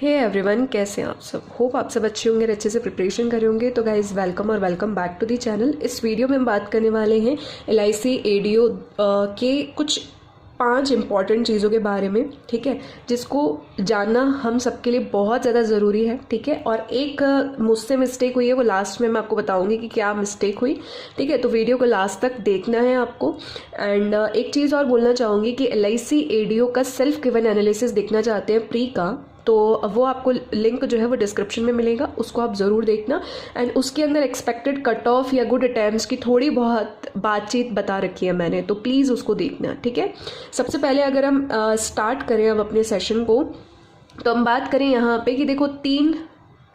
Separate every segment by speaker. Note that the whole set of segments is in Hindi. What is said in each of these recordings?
Speaker 1: हे एवरीवन, कैसे हैं आप सब। होप आप सब अच्छे होंगे और अच्छे से प्रिपरेशन करे होंगे। तो गाइज वेलकम और welcome back to the channel. इस वीडियो में हम बात करने वाले हैं LIC ADO के कुछ 5 इंपॉर्टेंट चीज़ों के बारे में, ठीक है, जिसको जानना हम सबके लिए बहुत ज़्यादा ज़रूरी है, ठीक है। और एक मुझसे मिस्टेक हुई है, वो लास्ट में मैं आपको बताऊंगी कि क्या मिस्टेक हुई, ठीक है। तो वीडियो को लास्ट तक देखना है आपको। एंड एक चीज़ और बोलना चाहूँगी कि LIC ADO का सेल्फ गिवन एनालिसिस देखना चाहते हैं प्री का, तो वो आपको लिंक जो है वो डिस्क्रिप्शन में मिलेगा, उसको आप ज़रूर देखना। एंड उसके अंदर एक्सपेक्टेड कट ऑफ या गुड अटैम्प्ट्स की थोड़ी बहुत बातचीत बता रखी है मैंने, तो प्लीज़ उसको देखना, ठीक है। सबसे पहले अगर हम स्टार्ट करें अब अपने सेशन को, तो हम बात करें यहाँ पे कि देखो 3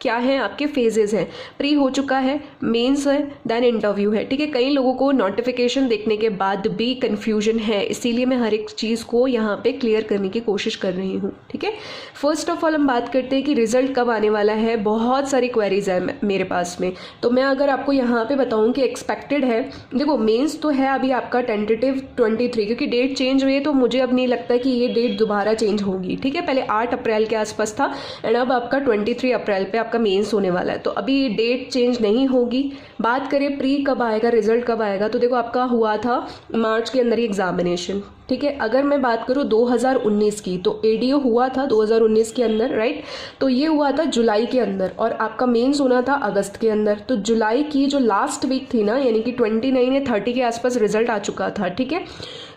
Speaker 1: क्या है आपके फेजेस हैं। प्री हो चुका है, मेंस है, देन इंटरव्यू है, ठीक है। कई लोगों को नोटिफिकेशन देखने के बाद भी कंफ्यूजन है, इसीलिए मैं हर एक चीज़ को यहाँ पे क्लियर करने की कोशिश कर रही हूँ, ठीक है। फर्स्ट ऑफ ऑल हम बात करते हैं कि रिजल्ट कब आने वाला है। बहुत सारी क्वेरीज है मेरे पास में, तो मैं अगर आपको यहाँ पे बताऊँ कि एक्सपेक्टेड है, देखो मेन्स तो है अभी आपका टेंटेटिव 23, क्योंकि डेट चेंज हुई है तो मुझे अब नहीं लगता कि ये डेट दोबारा चेंज होगी, ठीक है। पहले 8 अप्रैल के आसपास था एंड अब आपका 23 अप्रैल पे आपका मेंस होने वाला है, तो अभी डेट चेंज नहीं होगी। बात करें प्री कब आएगा, रिजल्ट कब आएगा, तो देखो आपका हुआ था मार्च के अंदर ही एग्जामिनेशन, ठीक है। अगर मैं बात करूँ 2019 की, तो ADO हुआ था 2019 के अंदर, राइट। तो ये हुआ था जुलाई के अंदर और आपका मेंस होना था अगस्त के अंदर। तो जुलाई की जो लास्ट वीक थी ना, यानी कि 29 या 30 के आसपास रिजल्ट आ चुका था, ठीक है।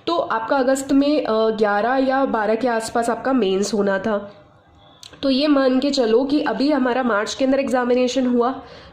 Speaker 1: तो आपका अगस्त में 11 या 12 के आसपास आपका मेंस होना था। तो ये मान के चलो कि अभी हमारा मार्च के अंदर एग्जामिनेशन हुआ,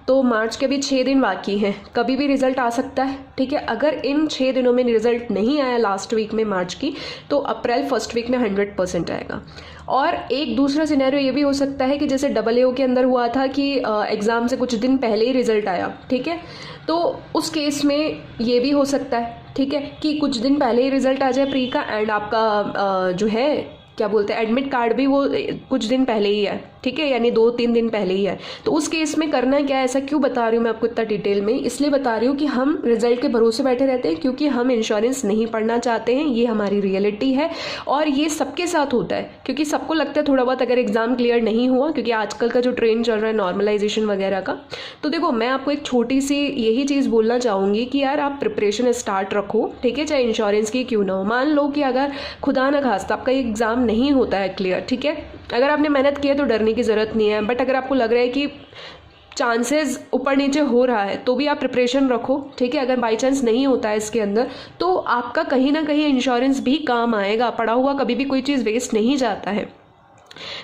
Speaker 1: तो मार्च के भी 6 दिन बाकी हैं, कभी भी रिजल्ट आ सकता है, ठीक है। अगर इन 6 दिनों में रिजल्ट नहीं आया लास्ट वीक में मार्च की, तो अप्रैल फर्स्ट वीक में 100% आएगा। और एक दूसरा सिनेरियो ये भी हो सकता है कि जैसे AAO के अंदर हुआ था कि एग्ज़ाम से कुछ दिन पहले ही रिजल्ट आया, ठीक है। तो उस केस में ये भी हो सकता है, ठीक है, कि कुछ दिन पहले ही रिजल्ट आ जाए प्री का एंड आपका जो है क्या बोलते हैं एडमिट कार्ड भी वो कुछ दिन पहले ही है, ठीक है, यानी 2-3 दिन पहले ही है। तो उस केस में करना क्या है, ऐसा क्यों बता रही हूँ मैं आपको इतना डिटेल में, इसलिए बता रही हूँ कि हम रिजल्ट के भरोसे बैठे रहते हैं, क्योंकि हम इंश्योरेंस नहीं पढ़ना चाहते हैं, ये हमारी रियलिटी है। और ये सबके साथ होता है, क्योंकि सबको लगता है थोड़ा बहुत अगर एग्जाम क्लियर नहीं हुआ, क्योंकि आजकल का जो ट्रेंड चल रहा है नॉर्मलाइजेशन वगैरह का। तो देखो मैं आपको एक छोटी सी यही चीज़ बोलना चाहूँगी कि यार आप प्रिपरेशन स्टार्ट रखो, ठीक है, चाहे इंश्योरेंस की क्यों ना हो। मान लो कि अगर खुदा ना खास्ता आपका एग्जाम नहीं होता है क्लियर, ठीक है, अगर आपने मेहनत की है तो डरने की ज़रूरत नहीं है। बट अगर आपको लग रहा है कि चांसेस ऊपर नीचे हो रहा है, तो भी आप प्रिपरेशन रखो, ठीक है। अगर बाई चांस नहीं होता है इसके अंदर, तो आपका कहीं ना कहीं इंश्योरेंस भी काम आएगा। पढ़ा हुआ कभी भी कोई चीज़ वेस्ट नहीं जाता है।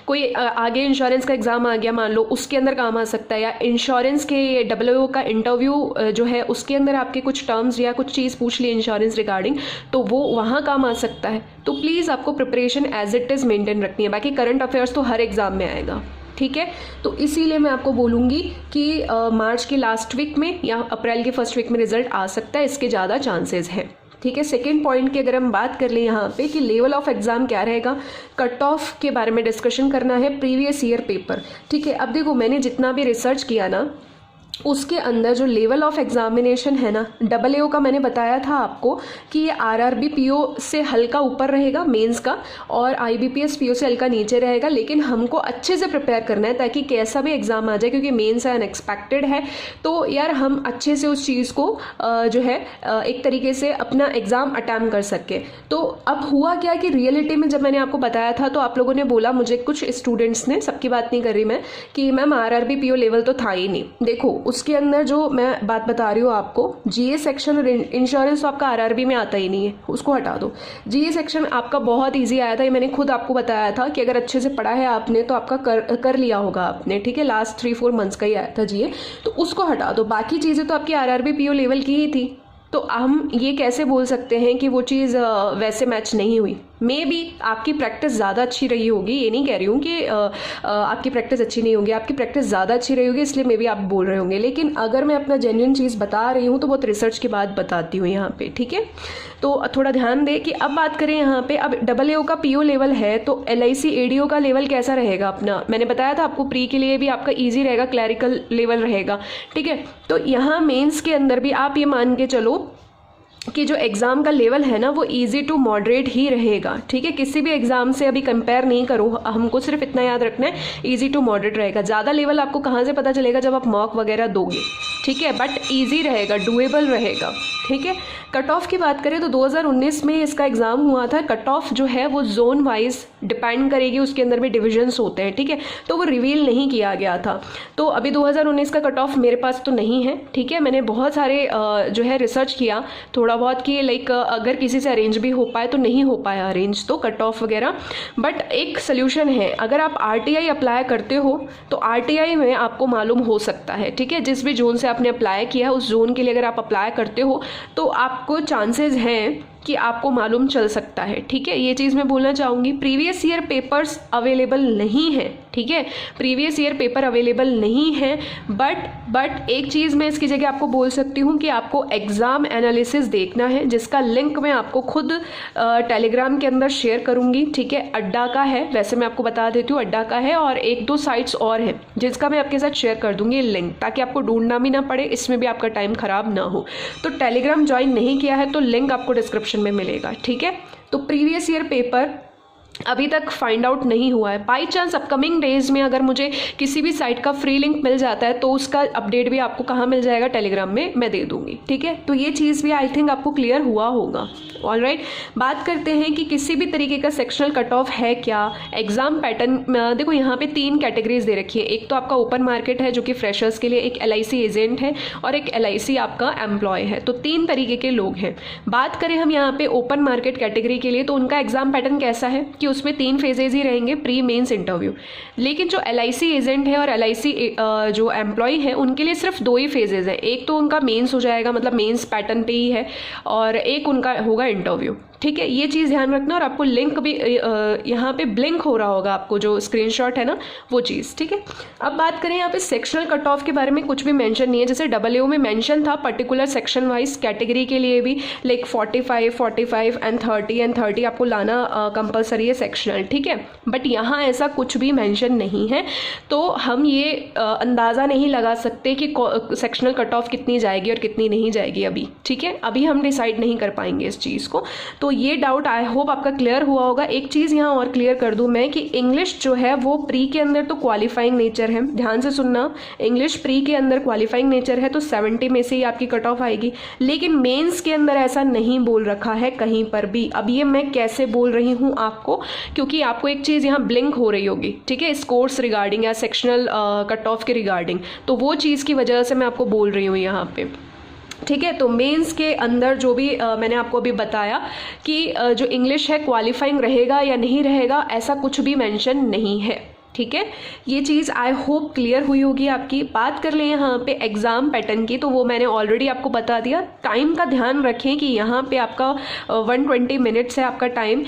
Speaker 1: कोई आगे इंश्योरेंस का एग्ज़ाम आ गया मान लो, उसके अंदर काम आ सकता है, या इंश्योरेंस के AAO का इंटरव्यू जो है उसके अंदर आपके कुछ टर्म्स या कुछ चीज़ पूछ ली इंश्योरेंस रिगार्डिंग, तो वो वहाँ काम आ सकता है। तो प्लीज़ आपको preparation as it is maintain रखनी है। बाकी करंट अफेयर्स तो हर एग्ज़ाम में आएगा, ठीक है। तो इसीलिए मैं आपको बोलूँगी कि मार्च के लास्ट वीक में या अप्रैल के फर्स्ट वीक में रिजल्ट आ सकता है, इसके ज़्यादा चांसेस हैं, ठीक है। सेकेंड पॉइंट की अगर हम बात कर लें यहाँ पे कि लेवल ऑफ एग्जाम क्या रहेगा, कट ऑफ के बारे में डिस्कशन करना है, प्रीवियस ईयर पेपर, ठीक है। अब देखो मैंने जितना भी रिसर्च किया ना, उसके अंदर जो लेवल ऑफ एग्जामिनेशन है ना, AAO का मैंने बताया था आपको कि ये RRB PO से हल्का ऊपर रहेगा मेंस का, और IBPS PO से हल्का नीचे रहेगा। लेकिन हमको अच्छे से प्रिपेयर करना है ताकि कैसा भी एग्जाम आ जाए, क्योंकि मेंस है, अनएक्सपेक्टेड है, तो यार हम अच्छे से उस चीज़ को जो है एक तरीके से अपना एग्जाम अटैम्प्ट कर सके। तो अब हुआ क्या कि रियलिटी में जब मैंने आपको बताया था, तो आप लोगों ने बोला मुझे, कुछ स्टूडेंट्स ने, सबकी बात नहीं कर रही मैं, कि मैम RRB PO लेवल तो था ही नहीं। देखो उसके अंदर जो मैं बात बता रही हूँ आपको, GA सेक्शन और इंश्योरेंस तो आपका RRB में आता ही नहीं है, उसको हटा दो। GA सेक्शन आपका बहुत इजी आया था, ये मैंने खुद आपको बताया था कि अगर अच्छे से पढ़ा है आपने तो आपका कर लिया होगा आपने, ठीक है। लास्ट 3-4 मंथ्स का ही आया था GA, तो उसको हटा दो। बाकी चीज़ें तो आपकी RRB PO लेवल की ही थी, तो हम ये कैसे बोल सकते हैं कि वो चीज़ वैसे मैच नहीं हुई। मे बी आपकी प्रैक्टिस ज़्यादा अच्छी रही होगी, ये नहीं कह रही हूँ कि आपकी प्रैक्टिस अच्छी नहीं होगी, आपकी प्रैक्टिस ज़्यादा अच्छी रही होगी, इसलिए मे बी आप बोल रहे होंगे। लेकिन अगर मैं अपना जेन्युइन चीज़ बता रही हूँ तो बहुत रिसर्च के बाद बताती हूँ यहाँ पे, ठीक है। तो थोड़ा ध्यान दें कि अब बात करें यहाँ पे, अब AAO का PO लेवल है, तो LIC ADO का लेवल कैसा रहेगा अपना, मैंने बताया था आपको प्री के लिए भी आपका ईजी रहेगा, क्लैरिकल लेवल रहेगा, ठीक है। तो यहाँ मेंस के अंदर भी आप ये मान के चलो कि जो एग्ज़ाम का लेवल है ना वो इजी टू मॉडरेट ही रहेगा, ठीक है। किसी भी एग्ज़ाम से अभी कंपेयर नहीं करो, हमको सिर्फ इतना याद रखना है इजी टू मॉडरेट रहेगा। ज़्यादा लेवल आपको कहाँ से पता चलेगा, जब आप मॉक वगैरह दोगे, ठीक है, बट इजी रहेगा, डुएबल रहेगा, ठीक है। कट ऑफ की बात करें तो 2019 में इसका एग्ज़ाम हुआ था। कट ऑफ जो है वो जोन वाइज डिपेंड करेगी, उसके अंदर भी डिविजन्स होते हैं, ठीक है, तो वो रिवील नहीं किया गया था। तो अभी 2019 का कट ऑफ मेरे पास तो नहीं है, ठीक है। मैंने बहुत सारे जो है रिसर्च किया थोड़ा बहुत कि लाइक अगर किसी से अरेंज भी हो पाए तो नहीं हो पाया अरेंज तो कट ऑफ वगैरह, बट एक सोल्यूशन है। अगर आप RTI अप्लाई करते हो तो RTI में आपको मालूम हो सकता है, ठीक है। जिस भी जोन से आपने अप्लाई किया उस जोन के लिए अगर आप अप्लाई करते हो तो आपको चांसेस हैं कि आपको मालूम चल सकता है, ठीक है। ये चीज़ मैं बोलना चाहूँगी। प्रीवियस ईयर पेपर्स अवेलेबल नहीं है, ठीक है, प्रीवियस ईयर पेपर अवेलेबल नहीं है, बट एक चीज़ मैं इसकी जगह आपको बोल सकती हूँ कि आपको एग्ज़ाम एनालिसिस देखना है, जिसका लिंक मैं आपको खुद टेलीग्राम के अंदर शेयर करूँगी, ठीक है। अड्डा का है, वैसे मैं आपको बता देती हूँ, अड्डा का है और 1-2 साइट्स और हैं जिसका मैं आपके साथ शेयर कर दूँगी लिंक, ताकि आपको ढूंढना भी ना पड़े, इसमें भी आपका टाइम ख़राब ना हो। तो टेलीग्राम ज्वाइन नहीं किया है तो लिंक आपको डिस्क्रिप्शन में मिलेगा, ठीक है। तो प्रीवियस ईयर पेपर अभी तक फाइंड आउट नहीं हुआ है। बाई चांस अपकमिंग डेज में अगर मुझे किसी भी साइट का फ्री लिंक मिल जाता है तो उसका अपडेट भी आपको कहाँ मिल जाएगा, टेलीग्राम में मैं दे दूंगी, ठीक है। तो ये चीज़ भी आई थिंक आपको क्लियर हुआ होगा। ऑलराइट, बात करते हैं कि किसी भी तरीके का सेक्शनल कट ऑफ है क्या, एग्जाम पैटर्न। देखो यहाँ पे 3 कैटेगरीज दे रखी है। एक तो आपका ओपन मार्केट है जो कि फ्रेशर्स के लिए, एक LIC एजेंट है और एक LIC आपका एम्प्लॉय है। तो 3 तरीके के लोग हैं। बात करें हम यहाँ पे ओपन मार्केट कैटेगरी के लिए तो उनका एग्जाम पैटर्न कैसा है कि उसमें 3 फेजेज ही रहेंगे, प्री मेंस इंटरव्यू। लेकिन जो LIC एजेंट है और LIC जो एम्प्लॉय है उनके लिए सिर्फ 2 ही फेजेज है। एक तो उनका मेंस हो जाएगा, मतलब मेंस पैटर्न पे ही है, और एक उनका होगा इंटरव्यू, ठीक है। ये चीज़ ध्यान रखना। और आपको लिंक भी यहाँ पे ब्लिंक हो रहा होगा, आपको जो स्क्रीनशॉट है ना वो चीज़, ठीक है। अब बात करें यहाँ पे सेक्शनल कट ऑफ के बारे में कुछ भी मेंशन नहीं है। जैसे AAU में मेंशन था पर्टिकुलर सेक्शन वाइज कैटेगरी के लिए भी, लाइक 45, 45 एंड 30 आपको लाना कंपलसरी है सेक्शनल, ठीक है। बट यहाँ ऐसा कुछ भी मेंशन नहीं है, तो हम ये अंदाज़ा नहीं लगा सकते कि सेक्शनल कट ऑफ कितनी जाएगी और कितनी नहीं जाएगी अभी, ठीक है। अभी हम डिसाइड नहीं कर पाएंगे इस चीज़ को। तो ये डाउट आई होप आपका क्लियर हुआ होगा। एक चीज़ यहाँ और क्लियर कर दूँ मैं कि इंग्लिश जो है वो प्री के अंदर तो क्वालिफाइंग नेचर है, ध्यान से सुनना। इंग्लिश प्री के अंदर क्वालिफाइंग नेचर है तो 70 में से ही आपकी कट ऑफ आएगी। लेकिन मेंस के अंदर ऐसा नहीं बोल रखा है कहीं पर भी। अब ये मैं कैसे बोल रही हूँ आपको, क्योंकि आपको एक चीज़ यहाँ ब्लिंक हो रही होगी, ठीक है, इस कोर्स रिगार्डिंग या सेक्शनल कट ऑफ के रिगार्डिंग, तो वो चीज़ की वजह से मैं आपको बोल रही हूँ यहाँ पे, ठीक है। तो मेंस के अंदर जो भी मैंने आपको अभी बताया कि जो इंग्लिश है क्वालिफाइंग रहेगा या नहीं रहेगा, ऐसा कुछ भी मेंशन नहीं है, ठीक है। ये चीज़ आई होप क्लियर हुई होगी आपकी। बात कर लें यहाँ पे एग्ज़ाम पैटर्न की, तो वो मैंने ऑलरेडी आपको बता दिया। टाइम का ध्यान रखें कि यहाँ पे आपका 120 मिनट्स है आपका टाइम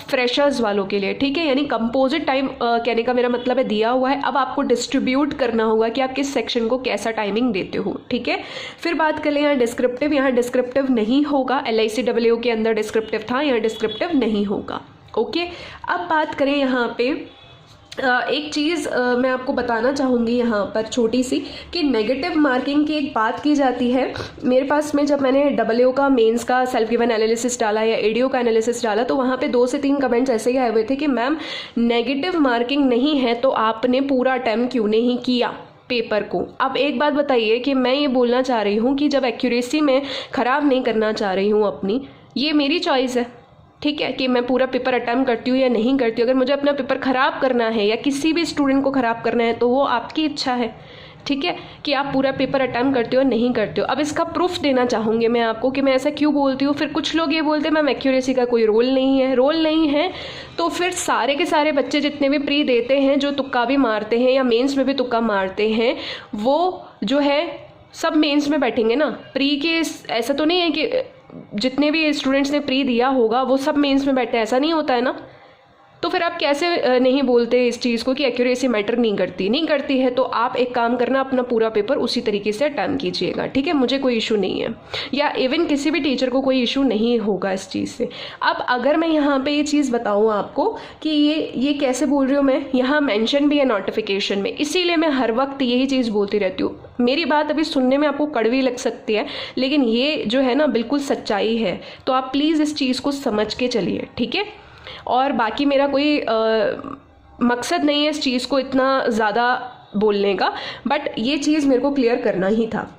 Speaker 1: फ्रेशर्स वालों के लिए, ठीक है। यानी कंपोजिट टाइम कहने का मेरा मतलब है दिया हुआ है। अब आपको डिस्ट्रीब्यूट करना होगा कि आप किस सेक्शन को कैसा टाइमिंग देते हो, ठीक है। फिर बात कर लें यहाँ डिस्क्रिप्टिव। यहाँ डिस्क्रिप्टिव नहीं होगा, LICW के अंदर डिस्क्रिप्टिव था, यहाँ डिस्क्रिप्टिव नहीं होगा, ओके। अब बात करें यहाँ पे एक चीज़ मैं आपको बताना चाहूँगी यहाँ पर छोटी सी, कि नेगेटिव मार्किंग की एक बात की जाती है। मेरे पास में जब मैंने AAU का मेंस का सेल्फ गिवन एनालिसिस डाला या ADO का एनालिसिस डाला तो वहाँ पे 2 से 3 कमेंट्स ऐसे ही आए हुए थे कि मैम नेगेटिव मार्किंग नहीं है तो आपने पूरा अटेम्प्ट क्यों नहीं किया पेपर को। अब एक बात बताइए कि मैं ये बोलना चाह रही हूँ कि जब एक्यूरेसी में ख़राब नहीं करना चाह रही हूँ अपनी, ये मेरी चॉइस है, ठीक है, कि मैं पूरा पेपर अटेम्प्ट करती हूँ या नहीं करती हूँ। अगर मुझे अपना पेपर ख़राब करना है या किसी भी स्टूडेंट को ख़राब करना है तो वो आपकी इच्छा है, ठीक है, कि आप पूरा पेपर अटेम्प्ट करते हो नहीं करते हो। अब इसका प्रूफ देना चाहूँगी मैं आपको कि मैं ऐसा क्यों बोलती हूँ। फिर कुछ लोग ये बोलते हैं मैम एक्यूरेसी का कोई रोल नहीं है, तो फिर सारे के सारे बच्चे जितने भी प्री देते हैं, जो तुक्का भी मारते हैं या मेंस में भी तुक्का मारते हैं, वो जो है सब मेंस में बैठेंगे ना। प्री के ऐसा तो नहीं है कि जितने भी स्टूडेंट्स ने प्री दिया होगा वो सब मेंस में बैठे, ऐसा नहीं होता है ना। तो फिर आप कैसे नहीं बोलते इस चीज़ को कि एक्यूरेसी मैटर नहीं करती है, तो आप एक काम करना, अपना पूरा पेपर उसी तरीके से अटेम्प्ट कीजिएगा, ठीक है। मुझे कोई इशू नहीं है, या इवन किसी भी टीचर को कोई इशू नहीं होगा इस चीज़ से। अब अगर मैं यहाँ पे ये चीज़ बताऊँ आपको कि ये कैसे बोल रही हूँ मैं, यहाँ मेंशन भी है नोटिफिकेशन में, इसीलिए मैं हर वक्त यही चीज़ बोलती रहती हूँ। मेरी बात अभी सुनने में आपको कड़वी लग सकती है, लेकिन ये जो है ना बिल्कुल सच्चाई है, तो आप प्लीज़ इस चीज़ को समझ के चलिए, ठीक है। और बाकी मेरा कोई मकसद नहीं है इस चीज़ को इतना ज़्यादा बोलने का, बट ये चीज़ मेरे को क्लियर करना ही था।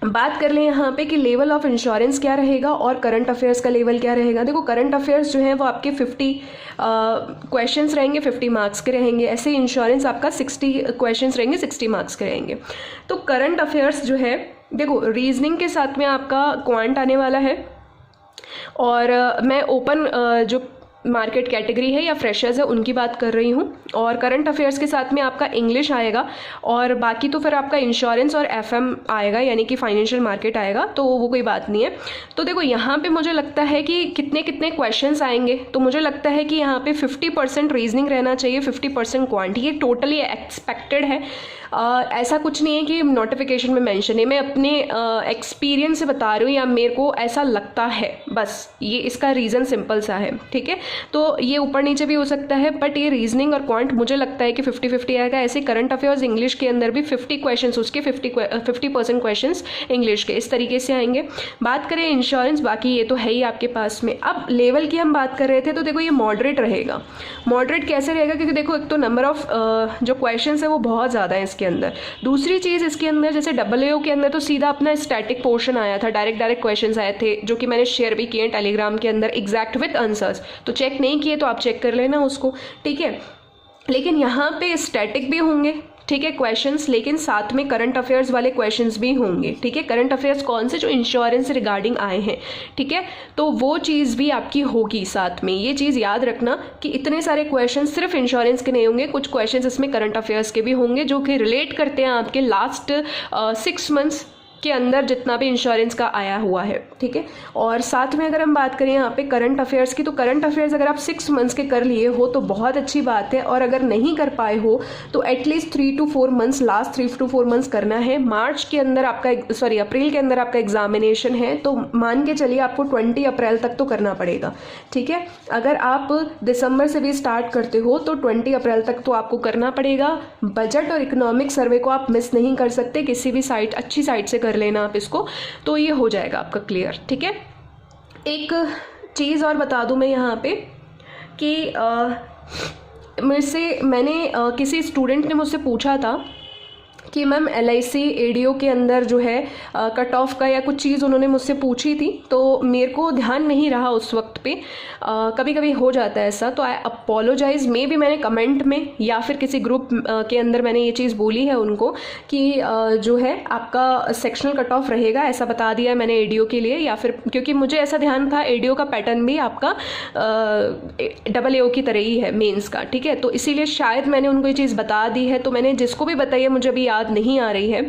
Speaker 1: बात कर लें यहाँ पे कि लेवल ऑफ इंश्योरेंस क्या रहेगा और करंट अफेयर्स का लेवल क्या रहेगा। देखो करंट अफेयर्स जो है वो आपके 50 क्वेश्चंस रहेंगे, 50 मार्क्स के रहेंगे। ऐसे इंश्योरेंस आपका 60 क्वेश्चंस रहेंगे, 60 मार्क्स के रहेंगे। तो करंट अफेयर्स जो है, देखो रीजनिंग के साथ में आपका क्वांट आने वाला है, और मैं ओपन जो मार्केट कैटेगरी है या फ्रेशर्स है उनकी बात कर रही हूँ, और करंट अफेयर्स के साथ में आपका इंग्लिश आएगा, और बाकी तो फिर आपका इंश्योरेंस और एफएम आएगा, यानी कि फाइनेंशियल मार्केट आएगा, तो वो कोई बात नहीं है। तो देखो यहाँ पे मुझे लगता है कि कितने कितने क्वेश्चंस आएंगे, तो मुझे लगता है कि यहाँ पे 50% रीजनिंग रहना चाहिए, 50% क्वांट, ये टोटली एक्सपेक्टेड है। ऐसा कुछ नहीं है कि नोटिफिकेशन में मेंशन है, मैं अपने एक्सपीरियंस से बता रही हूँ, या मेरे को ऐसा लगता है, बस ये इसका रीज़न सिंपल सा है, ठीक है। तो ये ऊपर नीचे भी हो सकता है, बट ये रीजनिंग और क्वांट मुझे लगता है कि 50-50 आएगा। ऐसे करंट अफेयर्स इंग्लिश के अंदर भी 50 क्वेश्चन, उसके 50% क्वेश्चन इंग्लिश के, इस तरीके से आएंगे। बात करें इंश्योरेंस, बाकी ये तो है ही आपके पास में। अब लेवल की हम बात कर रहे थे, तो देखो ये मॉडरेट रहेगा। मॉडरेट कैसे रहेगा, क्योंकि देखो एक तो नंबर ऑफ जो क्वेश्चन है वो बहुत ज़्यादा है इसके अंदर। दूसरी चीज़ इसके अंदर, जैसे AAO के अंदर तो सीधा अपना स्टैटिक पोर्शन आया था, डायरेक्ट क्वेश्चंस आए थे, जो कि मैंने शेयर भी किए टेलीग्राम के अंदर, एग्जैक्ट विद आंसर्स। तो चेक नहीं किए तो आप चेक कर लेना उसको, ठीक है। लेकिन यहाँ पे स्टैटिक भी होंगे, ठीक है, क्वेश्चंस, लेकिन साथ में करंट अफेयर्स वाले क्वेश्चंस भी होंगे, ठीक है। करंट अफेयर्स कौन से, जो इंश्योरेंस से रिगार्डिंग आए हैं, ठीक है, तो वो चीज़ भी आपकी होगी साथ में। ये चीज़ याद रखना कि इतने सारे क्वेश्चंस सिर्फ इंश्योरेंस के नहीं होंगे, कुछ क्वेश्चंस इसमें करंट अफेयर्स के भी होंगे, जो कि रिलेट करते हैं आपके लास्ट 6 मंथ्स के अंदर जितना भी इंश्योरेंस का आया हुआ है, ठीक है। और साथ में अगर हम बात करें यहाँ पे करंट अफेयर्स की, तो करंट अफेयर्स अगर आप 6 मंथ्स के कर लिए हो तो बहुत अच्छी बात है, और अगर नहीं कर पाए हो तो at least 3 to 4 months, last 3 to 4 months करना है। मार्च के अंदर आपका अप्रैल के अंदर आपका एग्जामिनेशन है, तो मान के चलिए आपको 20 अप्रैल तक तो करना पड़ेगा, ठीक है। अगर आप दिसंबर से भी स्टार्ट करते हो तो 20 अप्रैल तक तो आपको करना पड़ेगा। बजट और इकोनॉमिक सर्वे को आप मिस नहीं कर सकते, किसी भी साइट, अच्छी साइट से कर लेना आप इसको, तो ये हो जाएगा आपका क्लियर, ठीक है। एक चीज़ और बता दूं मैं यहाँ पे कि मैंने किसी स्टूडेंट ने मुझसे पूछा था कि मैम LIC ADO के अंदर जो है कट ऑफ का या कुछ चीज़ उन्होंने मुझसे पूछी थी, तो मेरे को ध्यान नहीं रहा उस वक्त पे, कभी कभी हो जाता है ऐसा, तो आई अपोलोजाइज। मे भी मैंने कमेंट में या फिर किसी ग्रुप के अंदर मैंने ये चीज़ बोली है उनको कि जो है आपका सेक्शनल कट ऑफ रहेगा, ऐसा बता दिया मैंने ADO के लिए, या फिर क्योंकि मुझे ऐसा ध्यान था ADO का पैटर्न भी आपका AAO की तरह ही है मेंस का, ठीक है, तो इसीलिए शायद मैंने उनको ये चीज़ बता दी है। तो मैंने जिसको भी बताई है मुझे अभी याद नहीं आ रही है,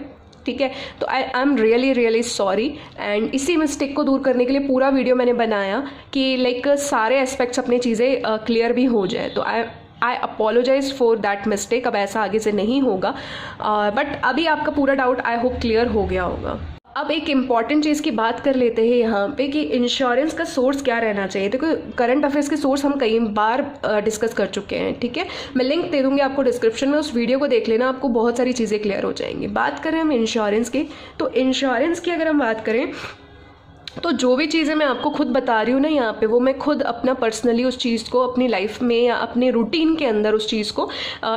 Speaker 1: ठीक है, तो I am really sorry. And इसी मिस्टेक को दूर करने के लिए पूरा वीडियो मैंने बनाया कि लाइक सारे एस्पेक्ट्स अपनी चीज़ें क्लियर भी हो जाए, तो आई अपोलोजाइज फॉर दैट मिस्टेक। अब ऐसा आगे से नहीं होगा, बट अभी आपका पूरा डाउट आई होप क्लियर हो गया होगा। अब एक इम्पॉर्टेंट चीज़ की बात कर लेते हैं यहाँ पे कि इंश्योरेंस का सोर्स क्या रहना चाहिए। देखो करंट अफेयर्स के सोर्स हम कई बार डिस्कस कर चुके हैं, ठीक है, मैं लिंक दे दूंगी आपको डिस्क्रिप्शन में, उस वीडियो को देख लेना, आपको बहुत सारी चीज़ें क्लियर हो जाएंगी। बात करें हम इंश्योरेंस की, तो इंश्योरेंस की अगर हम बात करें तो जो भी चीज़ें मैं आपको खुद बता रही हूँ ना यहाँ पे, वो मैं खुद अपना पर्सनली उस चीज़ को अपनी लाइफ में या अपने रूटीन के अंदर उस चीज़ को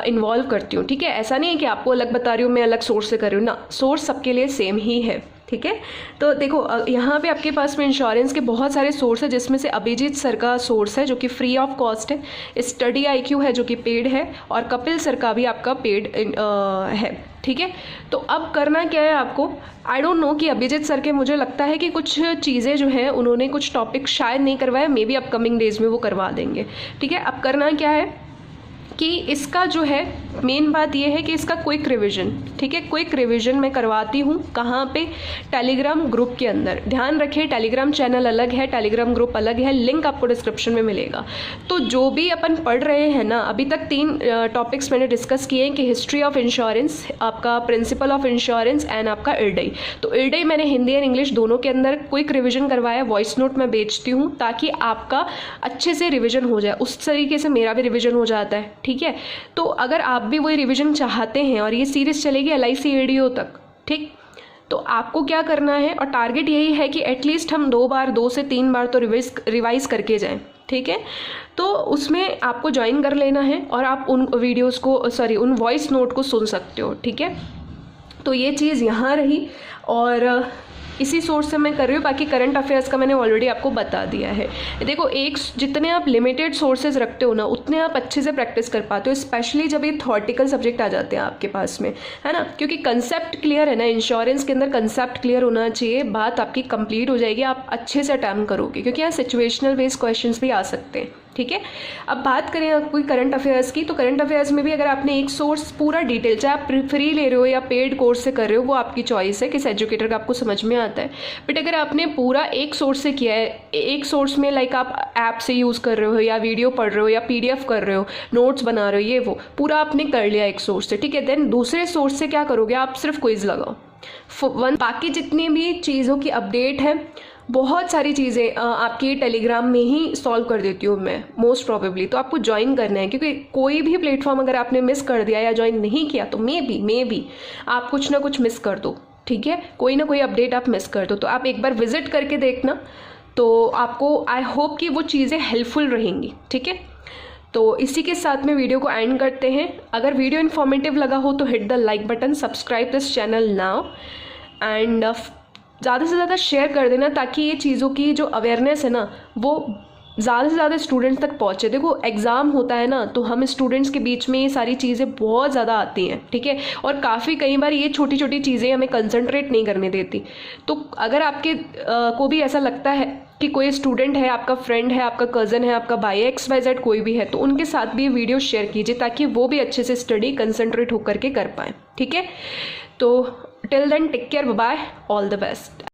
Speaker 1: इन्वॉल्व करती हूँ, ठीक है। ऐसा नहीं है कि आपको अलग बता रही हूँ, मैं अलग सोर्स से कर रही हूँ ना, सोर्स सबके लिए सेम ही है, ठीक है। तो देखो यहाँ पे आपके पास में इंश्योरेंस के बहुत सारे सोर्स है, जिसमें से अभिजीत सर का सोर्स है जो कि फ्री ऑफ कॉस्ट है, स्टडी IQ है जो कि पेड है, और कपिल सर का भी आपका पेड है, ठीक है। तो अब करना क्या है आपको, आई डोंट नो कि अभिजीत सर के, मुझे लगता है कि कुछ चीज़ें जो हैं उन्होंने कुछ टॉपिक शायद नहीं करवाए, मे बी अपकमिंग डेज में वो करवा देंगे, ठीक है। अब करना क्या है कि इसका जो है मेन बात ये है कि इसका क्विक रिवीजन, ठीक है, क्विक रिवीजन मैं करवाती हूँ। कहाँ पे? टेलीग्राम ग्रुप के अंदर। ध्यान रखिए, टेलीग्राम चैनल अलग है, टेलीग्राम ग्रुप अलग है, लिंक आपको डिस्क्रिप्शन में मिलेगा। तो जो भी अपन पढ़ रहे हैं ना, अभी तक 3 टॉपिक्स मैंने डिस्कस किए हैं कि हिस्ट्री ऑफ इंश्योरेंस, आपका प्रिंसिपल ऑफ इंश्योरेंस एंड आपका इरडई। तो इरडई मैंने हिंदी एंड इंग्लिश दोनों के अंदर क्विक रिवीजन करवाया, वॉइस नोट मैं बेचती हूँ ताकि आपका अच्छे से रिवीजन हो जाए। उस तरीके से मेरा भी रिवीजन हो जाता है, ठीक है। तो अगर आप भी वही रिवीजन चाहते हैं और ये सीरीज चलेगी LIC ADO तक, ठीक, तो आपको क्या करना है, और टारगेट यही है कि एटलीस्ट हम 2 से 3 बार तो रिवाइज करके जाएं, ठीक है। तो उसमें आपको ज्वाइन कर लेना है और आप उन वीडियोस को उन वॉइस नोट को सुन सकते हो, ठीक है। तो ये चीज़ यहाँ रही और इसी सोर्स से मैं कर रही हूँ। बाकी करंट अफेयर्स का मैंने ऑलरेडी आपको बता दिया है। देखो, जितने आप लिमिटेड सोर्सेज रखते हो ना, उतने आप अच्छे से प्रैक्टिस कर पाते हो, स्पेशली जब ये थॉटिकल सब्जेक्ट आ जाते हैं आपके पास में, है ना। क्योंकि कंसेप्ट क्लियर है ना, इंश्योरेंस के अंदर कंसेप्ट क्लियर होना चाहिए, बात आपकी कंप्लीट हो जाएगी, आप अच्छे से अटैम्प्ट करोगे, क्योंकि यहाँ सिचुएशनल बेस्ड क्वेश्चन भी आ सकते हैं, ठीक है। अब बात करें कोई करंट अफेयर्स की, तो करंट अफेयर्स में भी अगर आपने एक सोर्स पूरा डिटेल, चाहे आप फ्री ले रहे हो या पेड कोर्स से कर रहे हो, वो आपकी चॉइस है, किस एजुकेटर का आपको समझ में आता है। बट अगर आपने पूरा एक सोर्स से किया है, एक सोर्स में लाइक आप ऐप से यूज़ कर रहे हो या वीडियो पढ़ रहे हो या PDF कर रहे हो, नोट्स बना रहे हो, ये वो पूरा आपने कर लिया एक सोर्स से, ठीक है। देन दूसरे सोर्स से क्या करोगे, आप सिर्फ क्विज लगाओ। बाकी जितनी भी चीज़ों की अपडेट है, बहुत सारी चीज़ें आपकी टेलीग्राम में ही सॉल्व कर देती हूँ मैं मोस्ट प्रोबेबली। तो आपको ज्वाइन करना है, क्योंकि कोई भी प्लेटफॉर्म अगर आपने मिस कर दिया या ज्वाइन नहीं किया तो मे बी आप कुछ ना कुछ मिस कर दो, ठीक है। कोई ना कोई अपडेट आप मिस कर दो, तो आप एक बार विजिट करके देखना, तो आपको आई होप कि वो चीज़ें हेल्पफुल रहेंगी, ठीक है। तो इसी के साथ में वीडियो को एंड करते हैं। अगर वीडियो इन्फॉर्मेटिव लगा हो तो hit the like button, subscribe this channel now and ज़्यादा से ज़्यादा शेयर कर देना, ताकि ये चीज़ों की जो अवेयरनेस है ना, वो ज़्यादा से ज़्यादा स्टूडेंट्स तक पहुँचे। देखो, एग्ज़ाम होता है ना, तो हम स्टूडेंट्स के बीच में ये सारी चीज़ें बहुत ज़्यादा आती हैं, ठीक है। और काफ़ी कई बार ये छोटी छोटी चीज़ें हमें कंसंट्रेट नहीं करने देती। तो अगर आपके को भी ऐसा लगता है कि कोई स्टूडेंट है, आपका फ्रेंड है, आपका कज़न है, आपका भाई है, XYZ कोई भी है, तो उनके साथ भी ये वीडियो शेयर कीजिए, ताकि वो भी अच्छे से स्टडी कंसंट्रेट होकर के कर पाएँ, ठीक है। तो till then take care, bye, all the best.